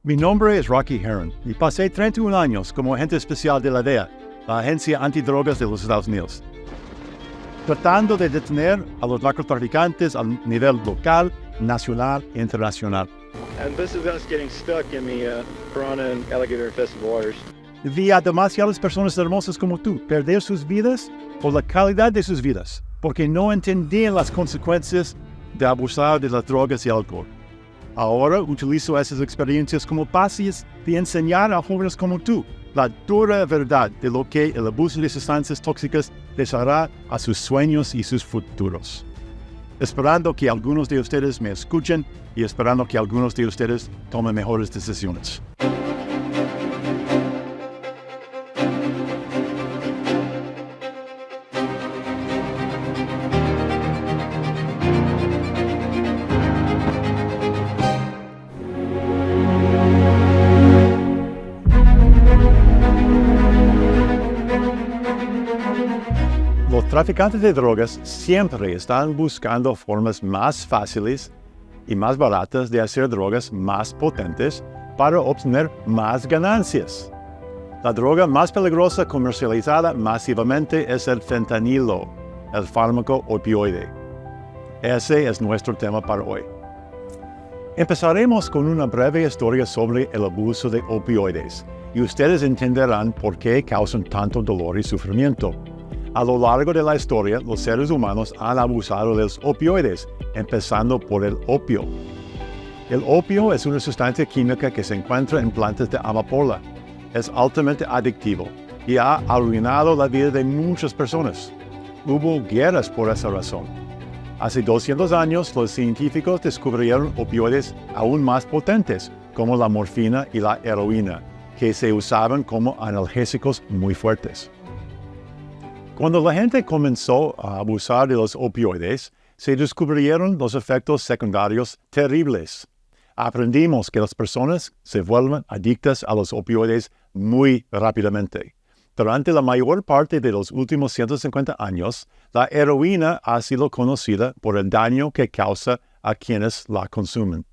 Mi nombre es Rocky Heron y pasé 31 años como agente especial de la DEA, la Agencia Antidrogas de los Estados Unidos, tratando de detener a los narcotraficantes a nivel local, nacional e internacional. And this is us getting stuck in the piranha and alligator infested waters. Vi a demasiadas personas hermosas como tú perder sus vidas por la calidad de sus vidas, porque no entendían las consecuencias de abusar de las drogas y el alcohol. Ahora utilizo esas experiencias como bases de enseñar a jóvenes como tú la dura verdad de lo que el abuso de sustancias tóxicas les hará a sus sueños y sus futuros. Esperando que algunos de ustedes me escuchen y esperando que algunos de ustedes tomen mejores decisiones. Los traficantes de drogas siempre están buscando formas más fáciles y más baratas de hacer drogas más potentes para obtener más ganancias. La droga más peligrosa comercializada masivamente es el fentanilo, el fármaco opioide. Ese es nuestro tema para hoy. Empezaremos con una breve historia sobre el abuso de opioides y ustedes entenderán por qué causan tanto dolor y sufrimiento. A lo largo de la historia, los seres humanos han abusado de los opioides, empezando por el opio. El opio es una sustancia química que se encuentra en plantas de amapola. Es altamente adictivo y ha arruinado la vida de muchas personas. Hubo guerras por esa razón. Hace 200 años, los científicos descubrieron opioides aún más potentes, como la morfina y la heroína, que se usaban como analgésicos muy fuertes. Cuando la gente comenzó a abusar de los opioides, se descubrieron los efectos secundarios terribles. Aprendimos que las personas se vuelven adictas a los opioides muy rápidamente. Durante la mayor parte de los últimos 150 años, la heroína ha sido conocida por el daño que causa a quienes la consumen.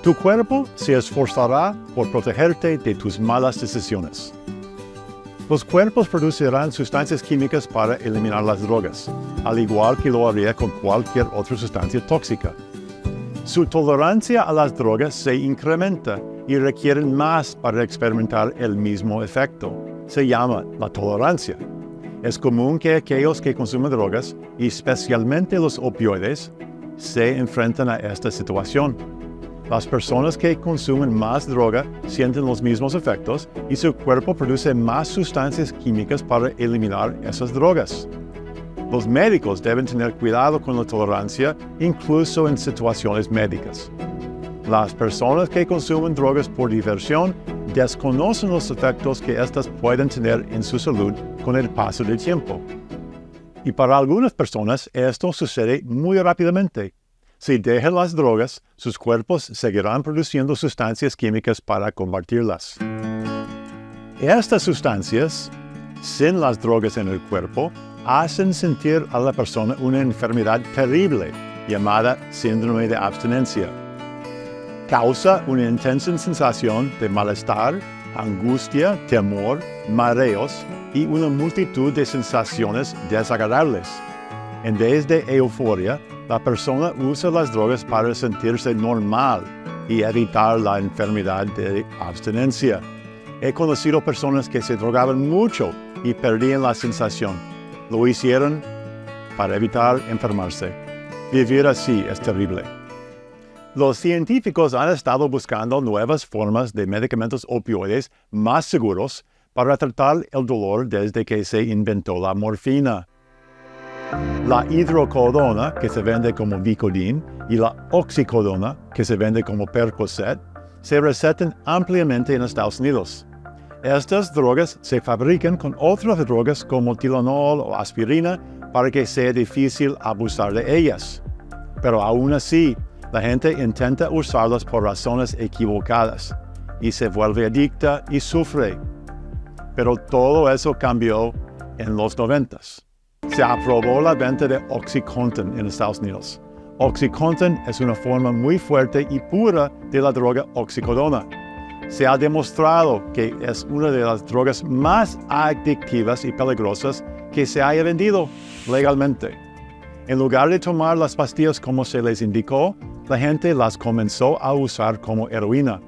Tu cuerpo se esforzará por protegerte de tus malas decisiones. Los cuerpos producirán sustancias químicas para eliminar las drogas, al igual que lo haría con cualquier otra sustancia tóxica. Su tolerancia a las drogas se incrementa y requieren más para experimentar el mismo efecto. Se llama la tolerancia. Es común que aquellos que consumen drogas, y especialmente los opioides, se enfrenten a esta situación. Las personas que consumen más droga sienten los mismos efectos y su cuerpo produce más sustancias químicas para eliminar esas drogas. Los médicos deben tener cuidado con la tolerancia, incluso en situaciones médicas. Las personas que consumen drogas por diversión desconocen los efectos que éstas pueden tener en su salud con el paso del tiempo. Y para algunas personas esto sucede muy rápidamente. Si dejan las drogas, sus cuerpos seguirán produciendo sustancias químicas para combatirlas. Estas sustancias, sin las drogas en el cuerpo, hacen sentir a la persona una enfermedad terrible llamada síndrome de abstinencia. Causa una intensa sensación de malestar, angustia, temor, mareos y una multitud de sensaciones desagradables. En vez de euforia, la persona usa las drogas para sentirse normal y evitar la enfermedad de abstinencia. He conocido personas que se drogaban mucho y perdían la sensación. Lo hicieron para evitar enfermarse. Vivir así es terrible. Los científicos han estado buscando nuevas formas de medicamentos opioides más seguros para tratar el dolor desde que se inventó la morfina. La hidrocodona, que se vende como Vicodin, y la oxicodona, que se vende como Percocet, se recetan ampliamente en Estados Unidos. Estas drogas se fabrican con otras drogas como Tylenol o aspirina para que sea difícil abusar de ellas. Pero aún así, la gente intenta usarlas por razones equivocadas y se vuelve adicta y sufre. Pero todo eso cambió en los 90s. Se aprobó la venta de OxyContin en Estados Unidos. OxyContin es una forma muy fuerte y pura de la droga oxicodona. Se ha demostrado que es una de las drogas más adictivas y peligrosas que se haya vendido legalmente. En lugar de tomar las pastillas como se les indicó, la gente las comenzó a usar como heroína.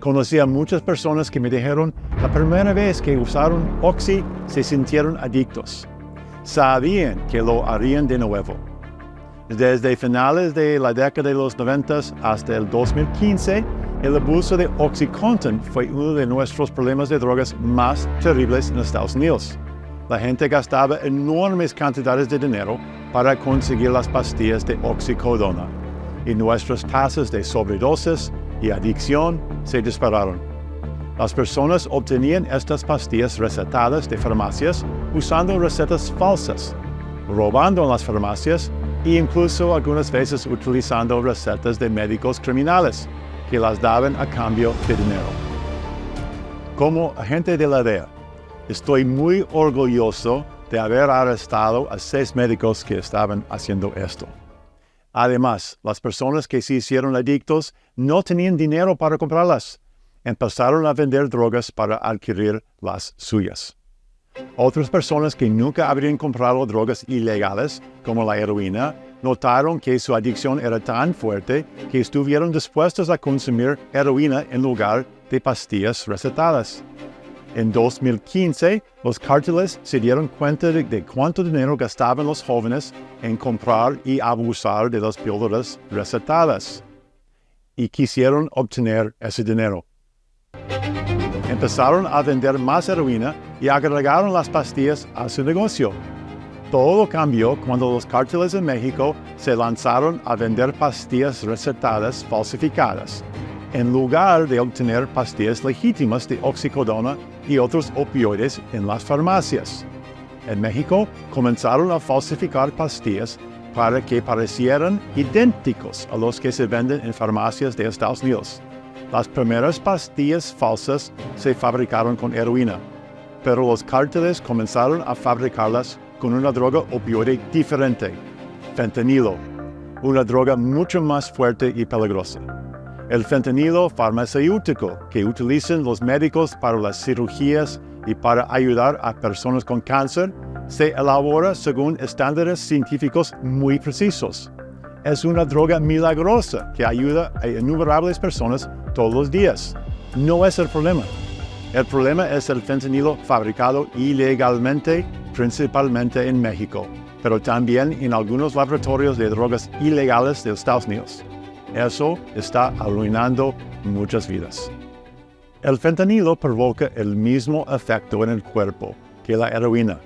Conocí a muchas personas que me dijeron la primera vez que usaron Oxy se sintieron adictos. Sabían que lo harían de nuevo. Desde finales de la década de los 90 hasta el 2015, el abuso de OxyContin fue uno de nuestros problemas de drogas más terribles en Estados Unidos. La gente gastaba enormes cantidades de dinero para conseguir las pastillas de oxicodona, y nuestras tasas de sobredosis y adicción se dispararon. Las personas obtenían estas pastillas recetadas de farmacias usando recetas falsas, robando en las farmacias e incluso algunas veces utilizando recetas de médicos criminales que las daban a cambio de dinero. Como agente de la DEA, estoy muy orgulloso de haber arrestado a 6 médicos que estaban haciendo esto. Además, las personas que se hicieron adictos no tenían dinero para comprarlas. Empezaron a vender drogas para adquirir las suyas. Otras personas que nunca habrían comprado drogas ilegales, como la heroína, notaron que su adicción era tan fuerte que estuvieron dispuestos a consumir heroína en lugar de pastillas recetadas. En 2015, los cárteles se dieron cuenta de cuánto dinero gastaban los jóvenes en comprar y abusar de las píldoras recetadas, y quisieron obtener ese dinero. Empezaron a vender más heroína y agregaron las pastillas a su negocio. Todo cambió cuando los cárteles en México se lanzaron a vender pastillas recetadas falsificadas, en lugar de obtener pastillas legítimas de oxicodona y otros opioides en las farmacias. En México comenzaron a falsificar pastillas para que parecieran idénticos a los que se venden en farmacias de Estados Unidos. Las primeras pastillas falsas se fabricaron con heroína, pero los cárteles comenzaron a fabricarlas con una droga opioide diferente, fentanilo, una droga mucho más fuerte y peligrosa. El fentanilo farmacéutico que utilizan los médicos para las cirugías y para ayudar a personas con cáncer se elabora según estándares científicos muy precisos. Es una droga milagrosa que ayuda a innumerables personas todos los días. No es el problema. El problema es el fentanilo fabricado ilegalmente, principalmente en México, pero también en algunos laboratorios de drogas ilegales de Estados Unidos. Eso está arruinando muchas vidas. El fentanilo provoca el mismo efecto en el cuerpo que la heroína.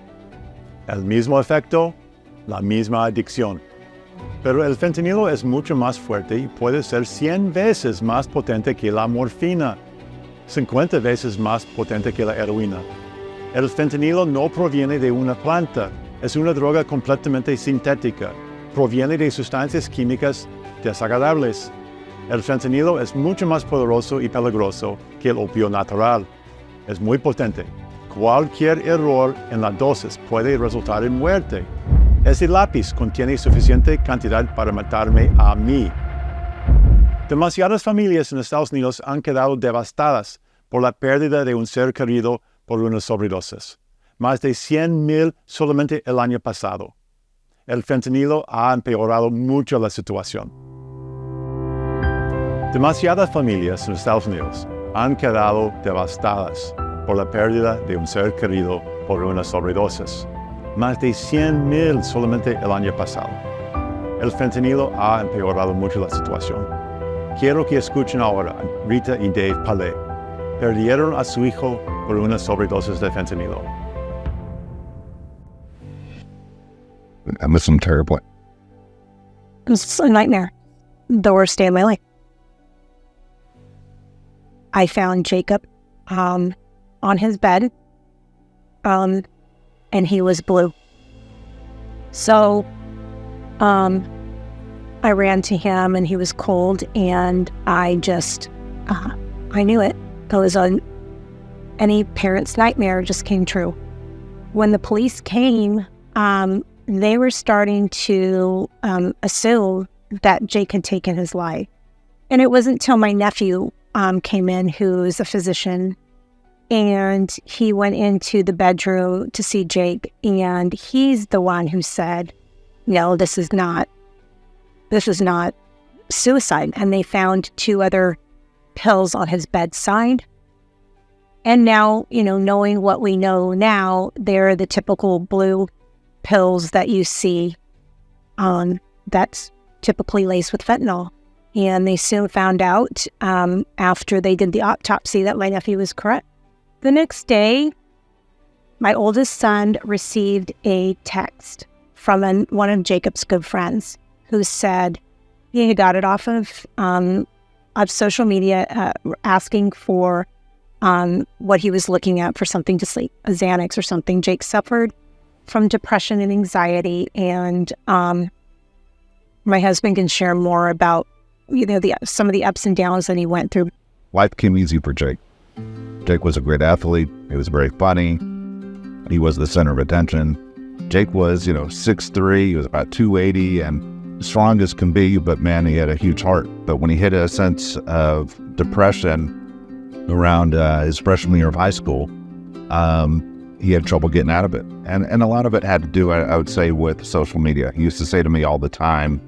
El mismo efecto, la misma adicción. Pero el fentanilo es mucho más fuerte y puede ser 100 veces más potente que la morfina, 50 veces más potente que la heroína. El fentanilo no proviene de una planta, es una droga completamente sintética. Proviene de sustancias químicas desagradables. El fentanilo es mucho más poderoso y peligroso que el opio natural. Es muy potente. Cualquier error en la dosis puede resultar en muerte. Ese lápiz contiene suficiente cantidad para matarme a mí. Demasiadas familias en Estados Unidos han quedado devastadas por la pérdida de un ser querido por una sobredosis. Más de 100,000 solamente el año pasado. El fentanilo ha empeorado mucho la situación. Demasiadas familias en Estados Unidos han quedado devastadas por la pérdida de un ser querido por una sobredosis. Más de 100,000 solamente el año pasado. El fentanilo ha empeorado mucho la situación. Quiero que escuchen ahora a Rita y Dave Palet. Perdieron a su hijo por una sobredosis de fentanilo. I miss him terribly. It was a nightmare. The worst day of my life. I found Jacob on his bed, and he was blue. So I ran to him, and he was cold, and I just, I knew it. It was any parent's nightmare just came true. When the police came, they were starting to assume that Jake had taken his life. And it wasn't until my nephew came in, who's a physician, and he went into the bedroom to see Jake, and he's the one who said, no, this is not suicide. And they found 2 other pills on his bedside. And now, knowing what we know now, they're the typical blue pills that you see that's typically laced with fentanyl. And they soon found out after they did the autopsy that my nephew was correct. The next day, my oldest son received a text from one of Jacob's good friends who said he got it off of social media asking for what he was looking at for something to sleep, a Xanax or something. Jake suffered from depression and anxiety, and my husband can share more about some of the ups and downs that he went through. Life came easy for Jake. Jake was a great athlete. He was very funny. He was the center of attention. Jake was, 6'3", he was about 280 and strong as can be, but man, he had a huge heart. But when he hit a sense of depression around his freshman year of high school, he had trouble getting out of it. And a lot of it had to do, I would say, with social media. He used to say to me all the time,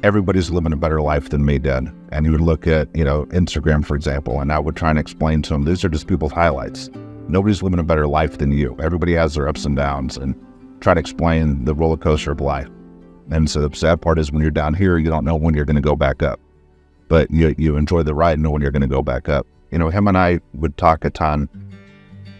everybody's living a better life than me did. And he would look at, Instagram, for example, and I would try and explain to him, these are just people's highlights. Nobody's living a better life than you. Everybody has their ups and downs, and try to explain the roller coaster of life. And so the sad part is when you're down here, you don't know when you're going to go back up. But you enjoy the ride and know when you're going to go back up. Him and I would talk a ton,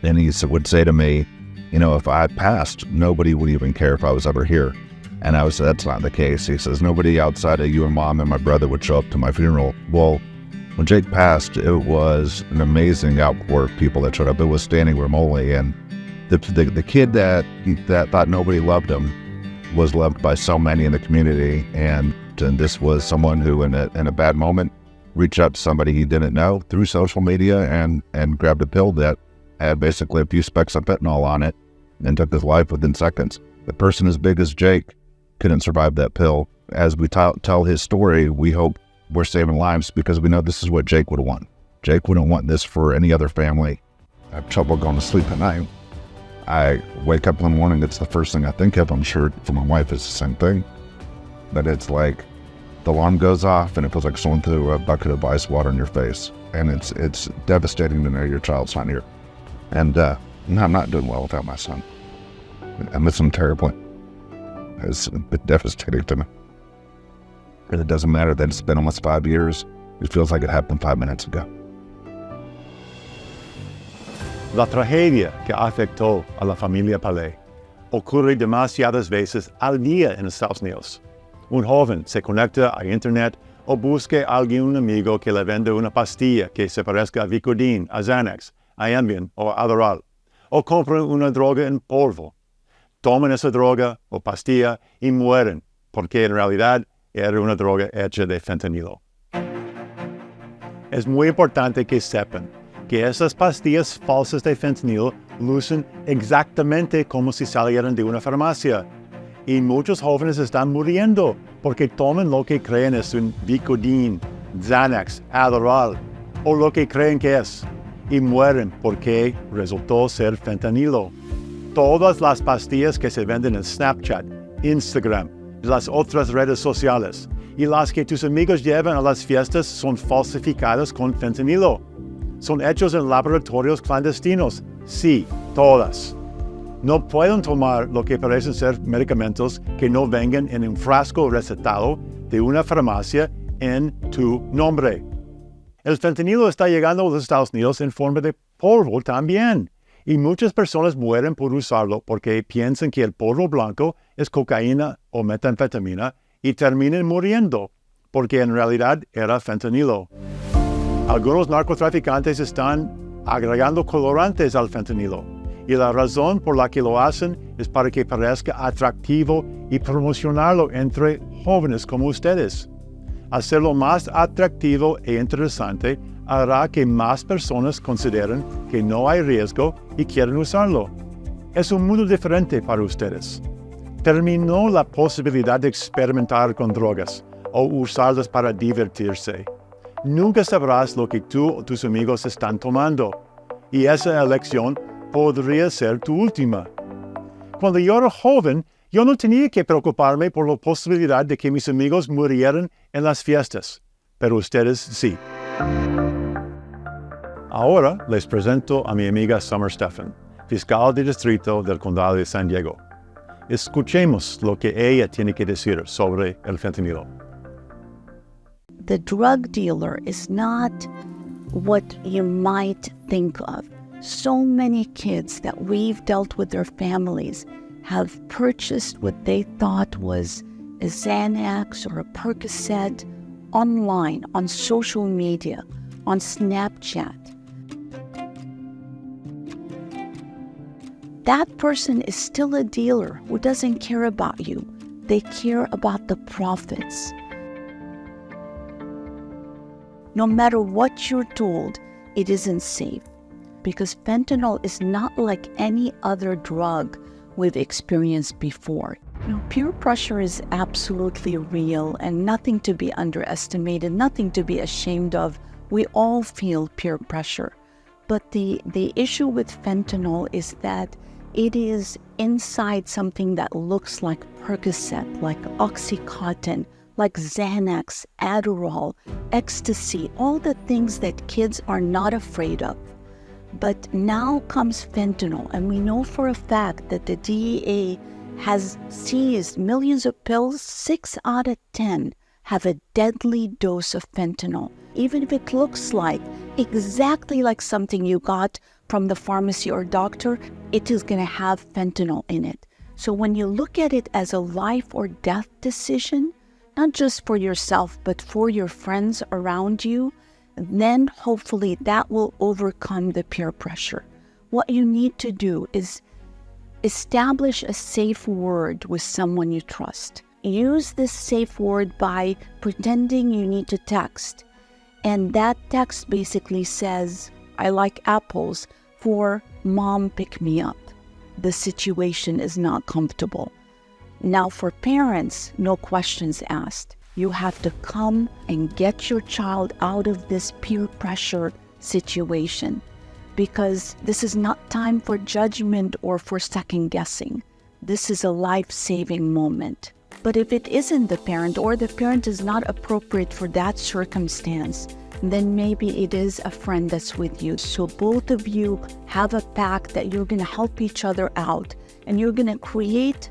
and he would say to me, if I passed, nobody would even care if I was ever here. And I would say, that's not the case. He says, nobody outside of you and mom and my brother would show up to my funeral. Well, when Jake passed, it was an amazing outpour of people that showed up. It was standing room only. And the kid that thought nobody loved him was loved by so many in the community. And this was someone who, in a bad moment, reached out to somebody he didn't know through social media and grabbed a pill that had basically a few specks of fentanyl on it and took his life within seconds. The person as big as Jake couldn't survive that pill. As we tell his story, we hope we're saving lives because we know this is what Jake would want. Jake wouldn't want this for any other family. I have trouble going to sleep at night. I wake up in the morning, it's the first thing I think of. I'm sure for my wife it's the same thing. But it's like the alarm goes off and it feels like someone threw a bucket of ice water in your face. And it's devastating to know your child's not here. And I'm not doing well without my son. I miss him terribly. It's been devastating to me. And it doesn't matter that it's been almost 5 years. It feels like it happened 5 minutes ago. La tragedia que afectó a la familia Palet ocurre demasiadas veces al día en Estados Unidos. Un joven se conecta a internet o busca a algún amigo que le vende una pastilla que se parezca a Vicodin, a Xanax, a Ambien o a Adderall, o compran una droga en polvo. Toman esa droga o pastilla y mueren, porque en realidad era una droga hecha de fentanilo. Es muy importante que sepan que esas pastillas falsas de fentanilo lucen exactamente como si salieran de una farmacia. Y muchos jóvenes están muriendo porque toman lo que creen es un Vicodin, Xanax, Adderall, o lo que creen que es, y mueren porque resultó ser fentanilo. Todas las pastillas que se venden en Snapchat, Instagram y las otras redes sociales, y las que tus amigos llevan a las fiestas son falsificadas con fentanilo. Son hechos en laboratorios clandestinos. Sí, todas. No pueden tomar lo que parecen ser medicamentos que no vengan en un frasco recetado de una farmacia en tu nombre. El fentanilo está llegando a los Estados Unidos en forma de polvo también. Y muchas personas mueren por usarlo porque piensan que el polvo blanco es cocaína o metanfetamina y terminan muriendo porque en realidad era fentanilo. Algunos narcotraficantes están agregando colorantes al fentanilo y la razón por la que lo hacen es para que parezca atractivo y promocionarlo entre jóvenes como ustedes. Hacerlo más atractivo e interesante hará que más personas consideren que no hay riesgo y quieren usarlo. Es un mundo diferente para ustedes. Terminó la posibilidad de experimentar con drogas o usarlas para divertirse. nunca sabrás lo que tú o tus amigos están tomando, y esa elección podría ser tu última. Cuando yo era joven, yo no tenía que preocuparme por la posibilidad de que mis amigos murieran en las fiestas, pero ustedes sí. Ahora les presento a mi amiga Summer Stephan, fiscal de distrito del condado de San Diego. Escuchemos lo que ella tiene que decir sobre el fentanilo. The drug dealer is not what you might think of. So many kids that we've dealt with their families have purchased what they thought was a Xanax or a Percocet online, on social media, on Snapchat. That person is still a dealer who doesn't care about you. They care about the profits. No matter what you're told, it isn't safe, because fentanyl is not like any other drug we've experienced before. Peer pressure is absolutely real and nothing to be underestimated, nothing to be ashamed of. We all feel peer pressure. But the issue with fentanyl is that it is inside something that looks like Percocet, like Oxycontin, like Xanax, Adderall, ecstasy, all the things that kids are not afraid of. But now comes fentanyl, and we know for a fact that the DEA has seized millions of pills. 6 out of 10 have a deadly dose of fentanyl. Even if it looks like exactly like something you got from the pharmacy or doctor, it is going to have fentanyl in it. So when you look at it as a life or death decision, not just for yourself, but for your friends around you, then hopefully that will overcome the peer pressure. What you need to do is establish a safe word with someone you trust. Use this safe word by pretending you need to text. And that text basically says, I like apples, for mom, pick me up. The situation is not comfortable. Now for parents, no questions asked. You have to come and get your child out of this peer pressure situation, because this is not time for judgment or for second guessing. This is a life-saving moment. But if it isn't the parent, or the parent is not appropriate for that circumstance, then maybe it is a friend that's with you. So both of you have a pact that you're going to help each other out, and you're going to create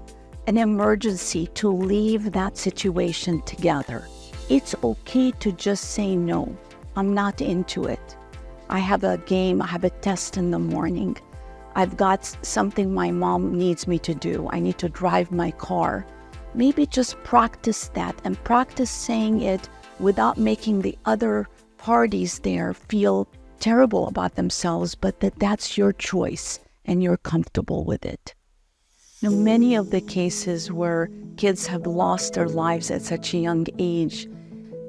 an emergency to leave that situation together. It's okay to just say no. I'm not into it. I have a game, I have a test in the morning. I've got something my mom needs me to do. I need to drive my car. Maybe just practice that, and practice saying it without making the other parties there feel terrible about themselves, but that's your choice and you're comfortable with it. Now, many of the cases where kids have lost their lives at such a young age,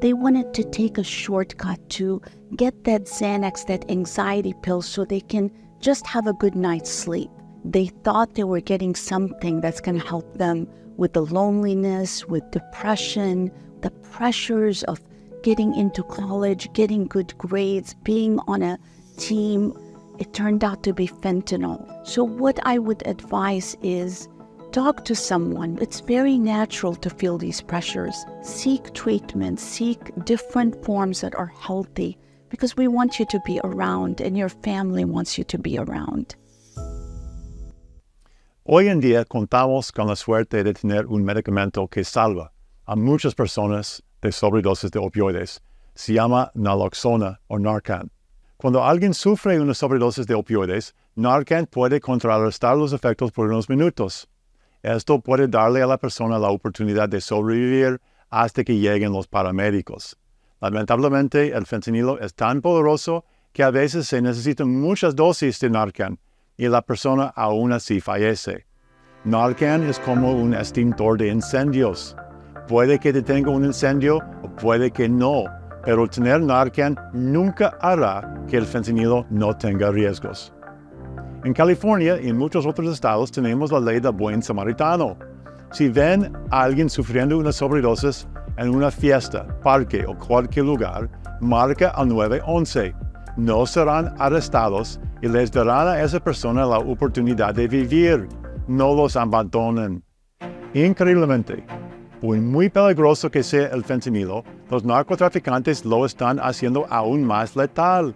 they wanted to take a shortcut to get that Xanax, that anxiety pill, so they can just have a good night's sleep. They thought they were getting something that's going to help them with the loneliness, with depression, the pressures of getting into college, getting good grades, being on a team. It turned out to be fentanyl. So what I would advise is talk to someone. It's very natural to feel these pressures. Seek treatment, seek different forms that are healthy, because we want you to be around and your family wants you to be around. Hoy en día contamos con la suerte de tener un medicamento que salva a muchas personas de sobredosis de opioides. Se llama naloxona o Narcan. Cuando alguien sufre una sobredosis de opioides, Narcan puede contrarrestar los efectos por unos minutos. Esto puede darle a la persona la oportunidad de sobrevivir hasta que lleguen los paramédicos. Lamentablemente, el fentanilo es tan poderoso que a veces se necesitan muchas dosis de Narcan y la persona aún así fallece. Narcan es como un extintor de incendios. Puede que detenga un incendio o puede que no, pero tener Narcan nunca hará que el fentanilo no tenga riesgos. En California y en muchos otros estados tenemos la ley del buen samaritano. Si ven a alguien sufriendo una sobredosis, en una fiesta, parque o cualquier lugar, marca al 911. No serán arrestados y les darán a esa persona la oportunidad de vivir. No los abandonen. Increíblemente, por muy peligroso que sea el fentanilo, los narcotraficantes lo están haciendo aún más letal.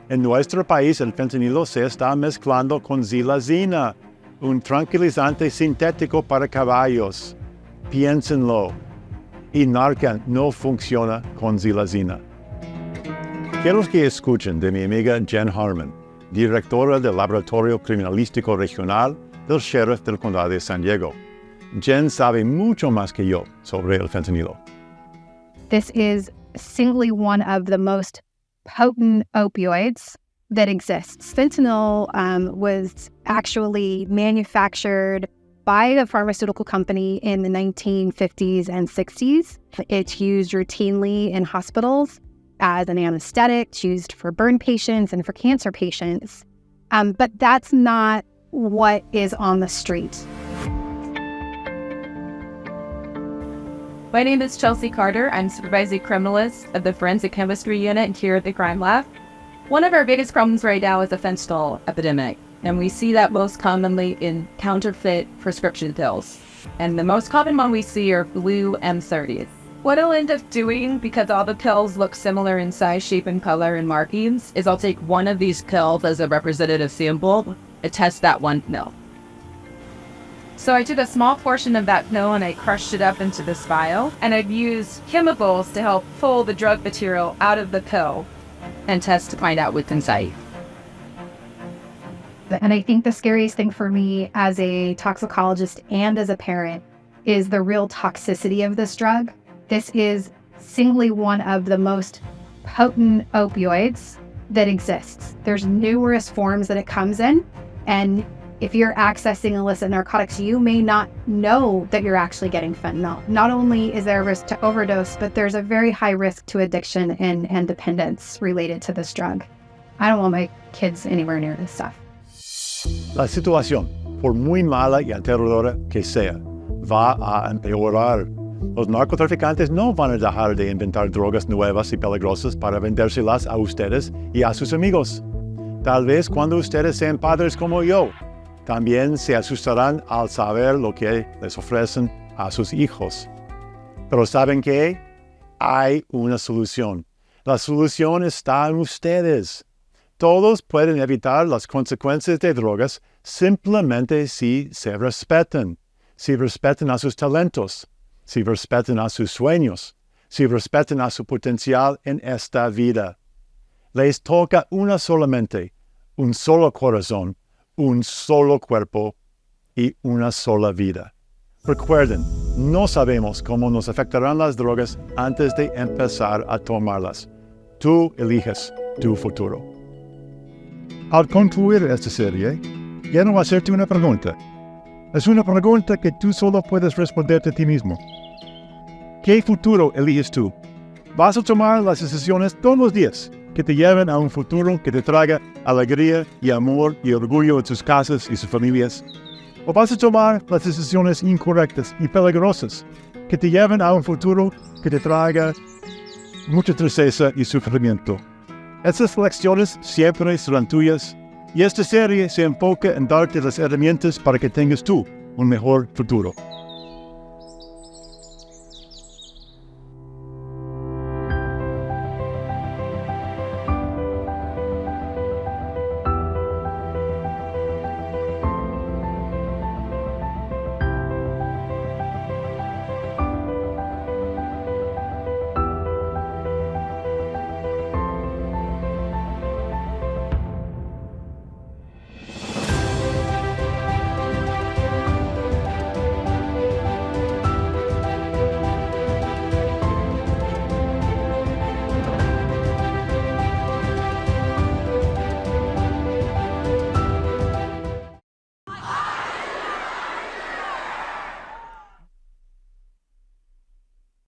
En nuestro país el fentanilo se está mezclando con xilazina, un tranquilizante sintético para caballos. Piénsenlo. Y Narcan no funciona con xilazina. Quiero que escuchen de mi amiga Jen Harmon, directora del Laboratorio Criminalístico Regional del Sheriff del Condado de San Diego. Jen sabe mucho más que yo sobre el fentanilo. This is singly one of the most potent opioids that exists. Fentanyl was actually manufactured by a pharmaceutical company in the 1950s and 60s. It's used routinely in hospitals as an anesthetic. It's used for burn patients and for cancer patients. But that's not what is on the street. My name is Chelsea Carter. I'm supervising criminalist of the Forensic Chemistry Unit here at the Crime Lab. One of our biggest problems right now is the fentanyl epidemic, and we see that most commonly in counterfeit prescription pills. And the most common one we see are blue M30s. What I'll end up doing, because all the pills look similar in size, shape, and color and markings, is I'll take one of these pills as a representative sample and test that one pill. So I took a small portion of that pill and I crushed it up into this vial, and I've used chemicals to help pull the drug material out of the pill and test to find out what's inside. And I think the scariest thing for me as a toxicologist and as a parent is the real toxicity of this drug. This is singly one of the most potent opioids that exists. There's numerous forms that it comes in, and if you're accessing illicit narcotics, you may not know that you're actually getting fentanyl. Not only is there a risk to overdose, but there's a very high risk to addiction and dependence related to this drug. I don't want my kids anywhere near this stuff. La situación, por muy mala y aterradora que sea, va a empeorar. Los narcotraficantes no van a dejar de inventar drogas nuevas y peligrosas para vendérselas a ustedes y a sus amigos. Tal vez cuando ustedes sean padres como yo, también se asustarán al saber lo que les ofrecen a sus hijos. Pero ¿saben qué? Hay una solución. La solución está en ustedes. Todos pueden evitar las consecuencias de drogas simplemente si se respetan a sus talentos, si respetan a sus sueños, si respetan a su potencial en esta vida. Les toca una sola mente, un solo corazón, un solo cuerpo y una sola vida. Recuerden, no sabemos cómo nos afectarán las drogas antes de empezar a tomarlas. Tú eliges tu futuro. Al concluir esta serie, quiero hacerte una pregunta. Es una pregunta que tú solo puedes responderte a ti mismo. ¿Qué futuro eliges tú? ¿Vas a tomar las decisiones todos los días que te lleven a un futuro que te traiga alegría y amor y orgullo en tus casas y sus familias? ¿O vas a tomar las decisiones incorrectas y peligrosas que te lleven a un futuro que te traiga mucha tristeza y sufrimiento? Esas lecciones siempre serán tuyas, y esta serie se enfoca en darte las herramientas para que tengas tú un mejor futuro.